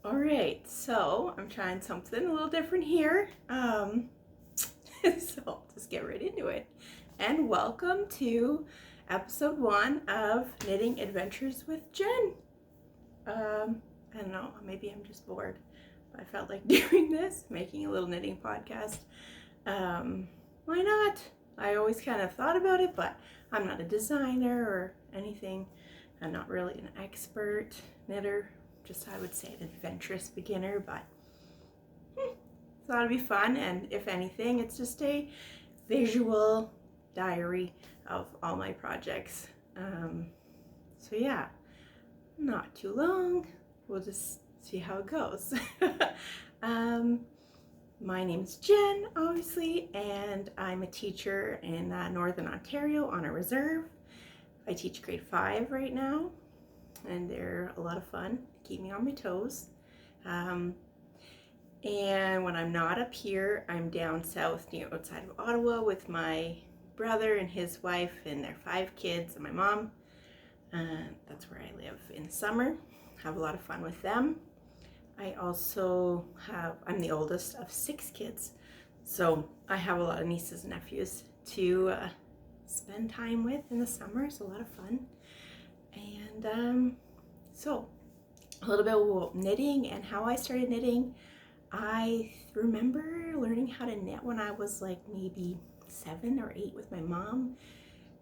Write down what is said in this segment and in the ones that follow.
All right, so I'm trying something a little different here. So I'll just get right into it. And welcome to episode 1 of Knitting Adventures with Jen. I don't know, maybe I'm just bored. I felt like doing this, making a little knitting podcast. Why not? I always kind of thought about it, but I'm not a designer or anything. I'm not really an expert knitter. Just, I would say, an adventurous beginner, but thought it'd be fun. And if anything, it's just a visual diary of all my projects. So yeah, not too long. We'll just see how it goes. My name is Jen, obviously, and I'm a teacher in Northern Ontario on a reserve. I teach grade 5 right now, and they're a lot of fun. Keep me on my toes. And when I'm not up here, I'm down south outside of Ottawa with my brother and his wife and their 5 kids and my mom. That's where I live in summer. Have a lot of fun with them. I'm the oldest of 6 kids, so I have a lot of nieces and nephews to spend time with in the summer. It's a lot of fun. And so a little bit about knitting and how I started knitting. I remember learning how to knit when I was like maybe 7 or 8 with my mom.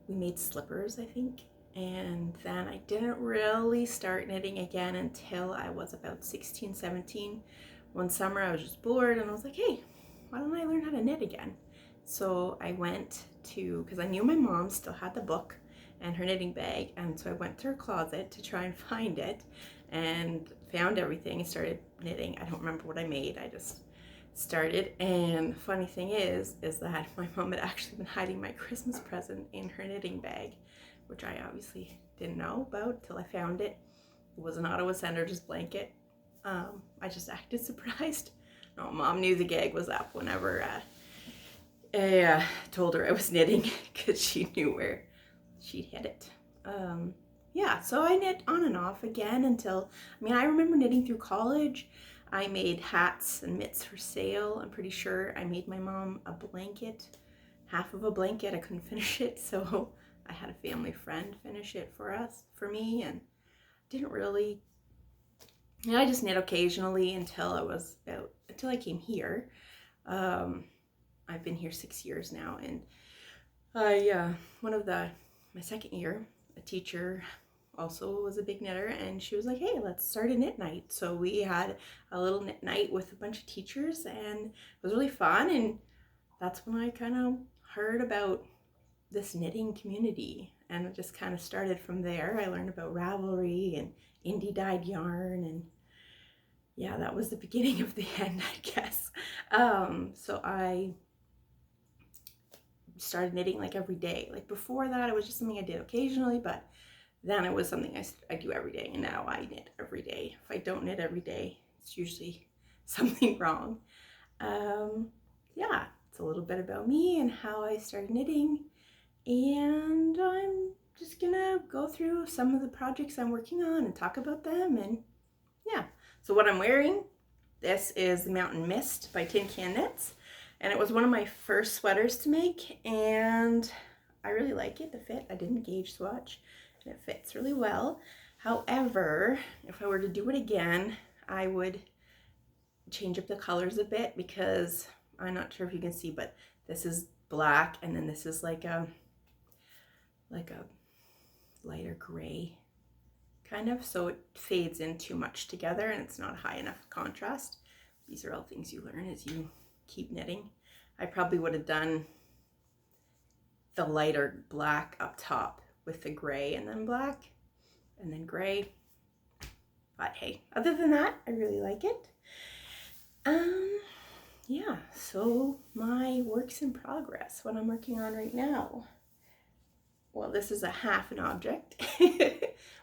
We made slippers, I think, and then I didn't really start knitting again until I was about 16, 17. One summer I was just bored and I was like, hey, why don't I learn how to knit again? So I went to, because I knew my mom still had the book and her knitting bag, and so I went to her closet to try and find it and found everything and started knitting. I don't remember what I made, I just started. And the funny thing is that my mom had actually been hiding my Christmas present in her knitting bag, which I obviously didn't know about till I found it. It was an Ottawa Center's blanket. I just acted surprised. No, Mom knew the gag was up whenever I told her I was knitting, because she knew where she'd hid it. Yeah, so I knit on and off again until, I remember knitting through college. I made hats and mitts for sale. I'm pretty sure I made my mom a blanket, half of a blanket. I couldn't finish it, so I had a family friend finish it for me, and didn't really, I just knit occasionally until I came here. I've been here 6 years now, and my second year, a teacher also was a big knitter, and she was like, hey, let's start a knit night. So we had a little knit night with a bunch of teachers, and it was really fun. And that's when I kind of heard about this knitting community, and it just kind of started from there. I learned about Ravelry and indie dyed yarn, and yeah, that was the beginning of the end, I guess. So I started knitting like every day. Like before that, it was just something I did occasionally, but then it was something I do every day, and now I knit every day. If I don't knit every day, it's usually something wrong. Yeah, it's a little bit about me and how I started knitting, and I'm just gonna go through some of the projects I'm working on and talk about them. And yeah, so what I'm wearing, this is the Mountain Mist by Tin Can Knits, and it was one of my first sweaters to make, and I really like it, the fit. I didn't gauge swatch, and it fits really well. However, if I were to do it again, I would change up the colors a bit, because I'm not sure if you can see, but this is black, and then this is like a lighter gray kind of, so it fades in too much together and it's not high enough contrast. These are all things you learn as you keep knitting. I probably would have done the lighter black up top with the gray, and then black, and then gray. But hey, other than that, I really like it. Yeah, so my works in progress, what I'm working on right now. Well, this is a half an object.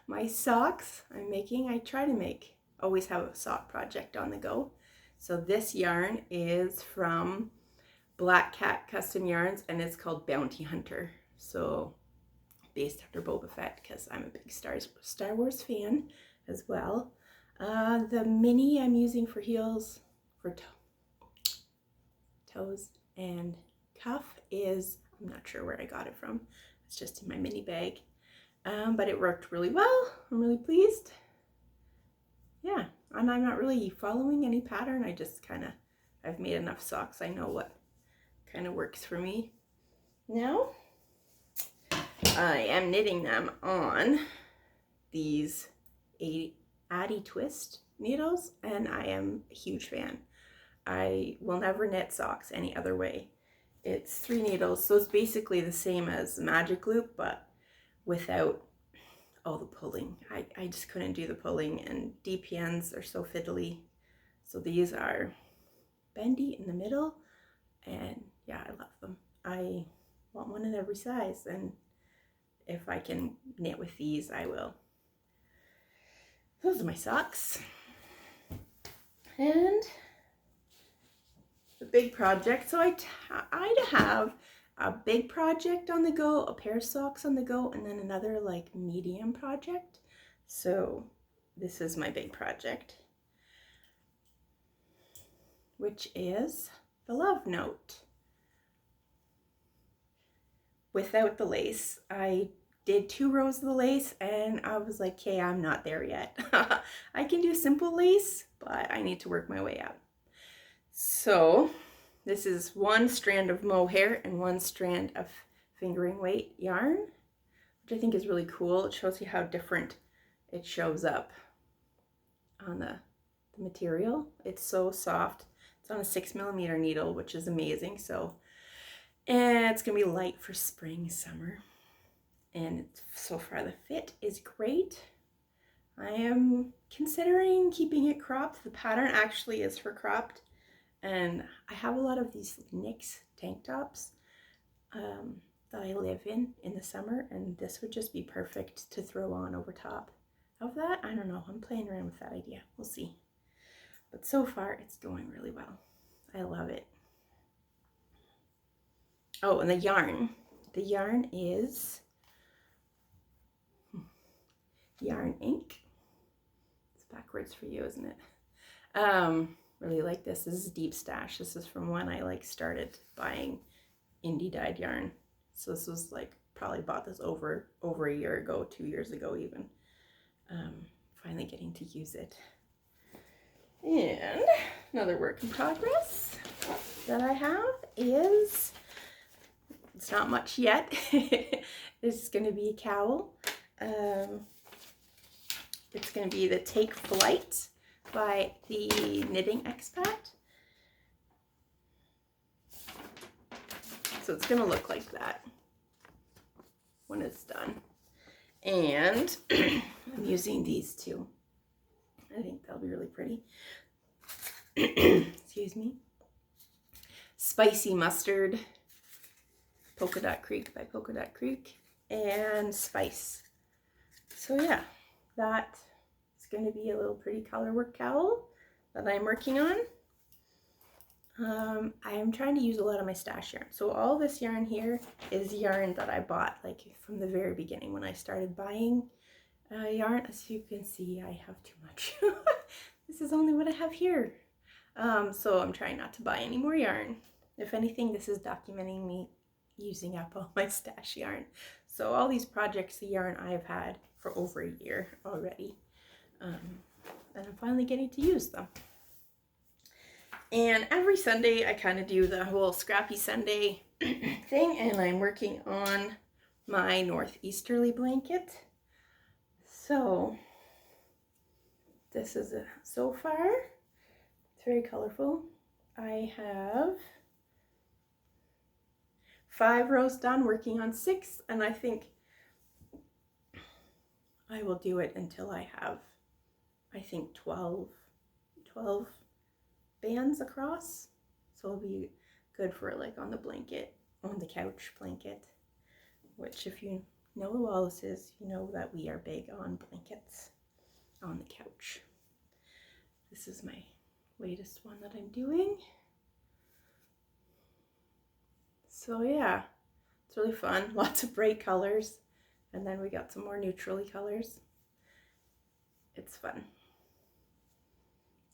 My socks I try to always have a sock project on the go. So this yarn is from Black Cat Custom Yarns, and it's called Bounty Hunter. So based after Boba Fett, because I'm a big Star Wars fan as well. The mini I'm using for heels, for toes and cuff is, I'm not sure where I got it from. It's just in my mini bag. But it worked really well. I'm really pleased. Yeah, and I'm not really following any pattern. I just I've made enough socks. I know what kind of works for me. Now, I am knitting them on these Addy Twist needles, and I am a huge fan. I will never knit socks any other way. It's 3 needles, so it's basically the same as Magic Loop, but without all the pulling. I just couldn't do the pulling, and DPNs are so fiddly. So these are bendy in the middle, and yeah, I love them. I want one in every size, and if I can knit with these, I will. Those are my socks. And the big project. So I have a big project on the go, a pair of socks on the go, and then another like medium project. So this is my big project, which is the love note. Without the lace. I did 2 rows of the lace, and I was like, okay, I'm not there yet. I can do simple lace, but I need to work my way up. So this is 1 strand of mohair and 1 strand of fingering weight yarn, which I think is really cool. It shows you how different it shows up on the material. It's so soft. It's on a 6mm needle, which is amazing. So, and it's gonna be light for spring, summer. And so far the fit is great. I am considering keeping it cropped. The pattern actually is for cropped, and I have a lot of these NYX tank tops that I live in the summer, and this would just be perfect to throw on over top of that. I don't know, I'm playing around with that idea. We'll see. But so far it's going really well. I love it. Oh, and the yarn. The yarn is Yarn Ink. It's backwards for you, isn't it? Really like this. This is Deep Stash. This is from when I like started buying indie dyed yarn. So this was like, probably bought this over a year ago, 2 years ago even. Finally getting to use it. And another work in progress that I have is, it's not much yet. It's going to be a cowl. It's going to be the Take Flight by the Knitting Expat. So it's going to look like that when it's done. And I'm using these 2. I think they'll be really pretty. Excuse me. Spicy Mustard, Polka Dot Creek by Polka Dot Creek, and Spice. So yeah, that is going to be a little pretty color work cowl that I'm working on. I am trying to use a lot of my stash yarn. So all this yarn here is yarn that I bought like from the very beginning when I started buying yarn. As you can see, I have too much. This is only what I have here. So I'm trying not to buy any more yarn. If anything, this is documenting me using up all my stash yarn. So all these projects, the yarn I've had for over a year already. And I'm finally getting to use them. And every Sunday I kind of do the whole Scrappy Sunday thing, and I'm working on my northeasterly blanket. So this is it so far. It's very colorful. I have 5 rows done, working on 6, and I think I will do it until I have, I think 12 bands across. So it'll be good for like on the blanket, on the couch blanket, which if you know the Wallaces, you know that we are big on blankets on the couch. This is my latest one that I'm doing. So yeah, it's really fun. Lots of bright colors. And then we got some more neutrally colors. It's fun.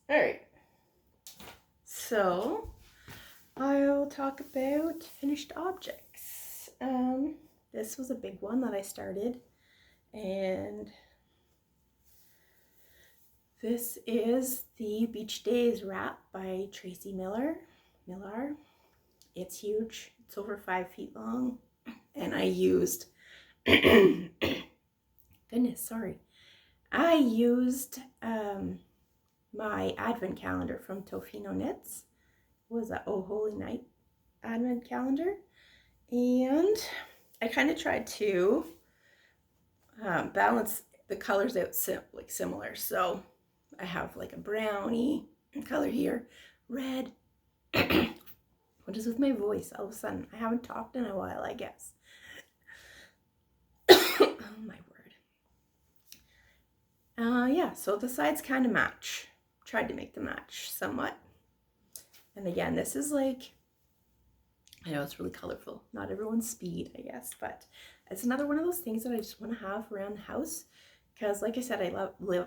All right. So I'll talk about finished objects. This was a big one that I started, and this is the Beach Days wrap by Tracy Millar. It's huge. It's over 5 feet long, and I used goodness, sorry. I used my advent calendar from Tofino Knits. It was a Oh Holy Night advent calendar, and I kind of tried to balance the colors out similar. So I have like a brownie color here, red. What is with my voice? All of a sudden, I haven't talked in a while, I guess. Oh my word. Yeah, so the sides kind of match. Tried to make them match somewhat. And again, this is like, I know it's really colorful. Not everyone's speed, I guess, but it's another one of those things that I just want to have around the house. Because like I said, I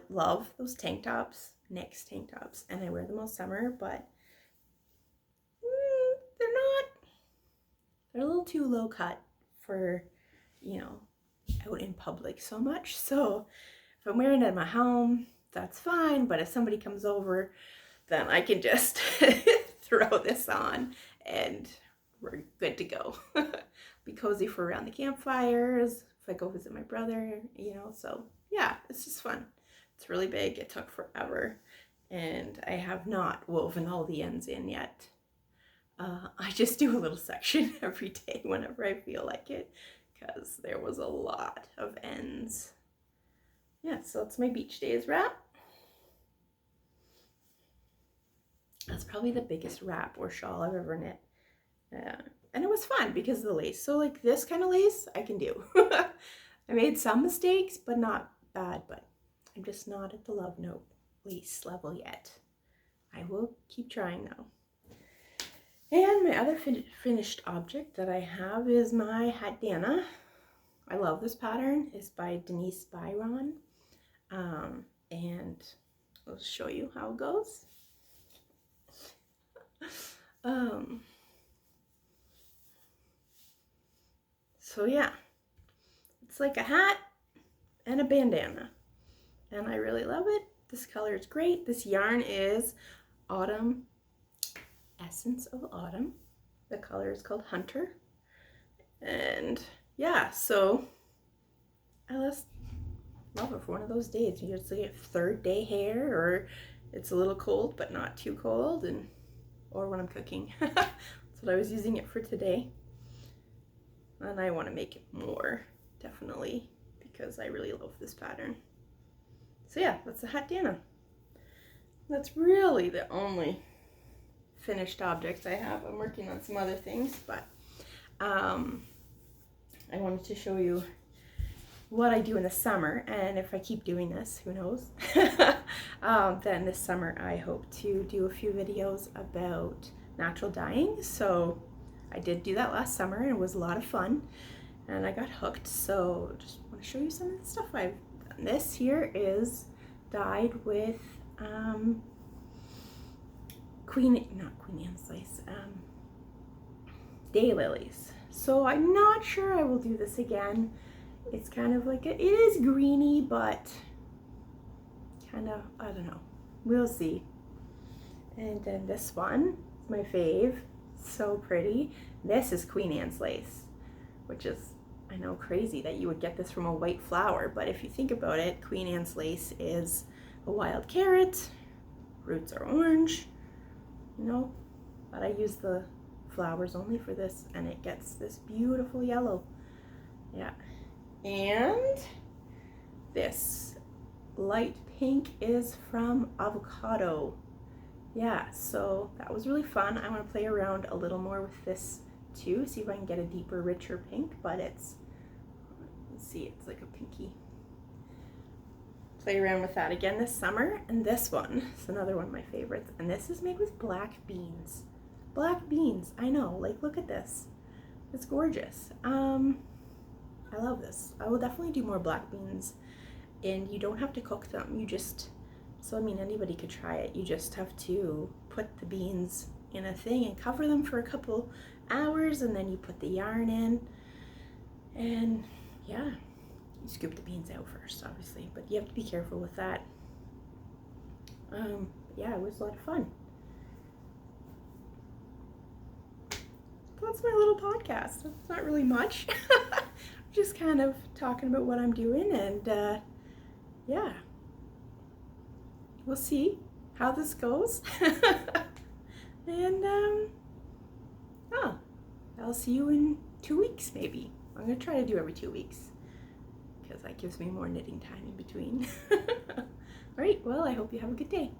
love those tank tops, NYX tank tops, and I wear them all summer, but they're a little too low cut for, you know, out in public so much. So if I'm wearing it at my home, that's fine. But if somebody comes over, then I can just throw this on and we're good to go. Be cozy for around the campfires, if I go visit my brother, you know. So yeah, it's just fun. It's really big. It took forever, and I have not woven all the ends in yet. I just do a little section every day whenever I feel like it, because there was a lot of ends. Yeah, so it's my Beach Days wrap. That's probably the biggest wrap or shawl I've ever knit. And it was fun because of the lace. So like this kind of lace I can do. I made some mistakes, but not bad, but I'm just not at the Love Note lace level yet. I will keep trying though. And my other finished object that I have is my Hatdana. I love this pattern. It's by Denise Byron. And I'll show you how it goes. So yeah, it's like a hat and a bandana. And I really love it. This color is great. This yarn is Autumn, Essence of Autumn. The color is called Hunter. And yeah, so I just love it for one of those days. You just get third day hair, or it's a little cold but not too cold, and or when I'm cooking. That's what I was using it for today. And I want to make it more, definitely, because I really love this pattern. So yeah, that's the Hatdana. That's really the only finished objects I have. I'm working on some other things, but I wanted to show you what I do in the summer, and if I keep doing this, who knows. Then this summer I hope to do a few videos about natural dyeing. So I did do that last summer and it was a lot of fun and I got hooked, so just want to show you some of the stuff I've done. This here is dyed with not Queen Anne's lace, daylilies. So I'm not sure I will do this again. It's kind of like it is greeny, but kind of, I don't know, we'll see. And then this one is my fave, so pretty. This is Queen Anne's lace, which is, I know, crazy that you would get this from a white flower, but if you think about it, Queen Anne's lace is a wild carrot, roots are orange, you know, but I use the flowers only for this, and it gets this beautiful yellow. Yeah. And this light pink is from Avocado. Yeah, so that was really fun. I want to play around a little more with this too, see if I can get a deeper, richer pink, but it's, let's see, it's like a pinky. Play around with that again this summer. And this one is another one of my favorites, and this is made with black beans. Black beans, I know, like look at this. It's gorgeous. I love this. I will definitely do more black beans, and you don't have to cook them. You just So I mean, anybody could try it. You just have to put the beans in a thing and cover them for a couple hours, and then you put the yarn in, and yeah, you scoop the beans out first, obviously, but you have to be careful with that. Yeah, it was a lot of fun. That's my little podcast. It's not really much. Just kind of talking about what I'm doing, and yeah, we'll see how this goes. And oh, I'll see you in 2 weeks maybe. I'm gonna try to do every 2 weeks because that gives me more knitting time in between. All right, well, I hope you have a good day.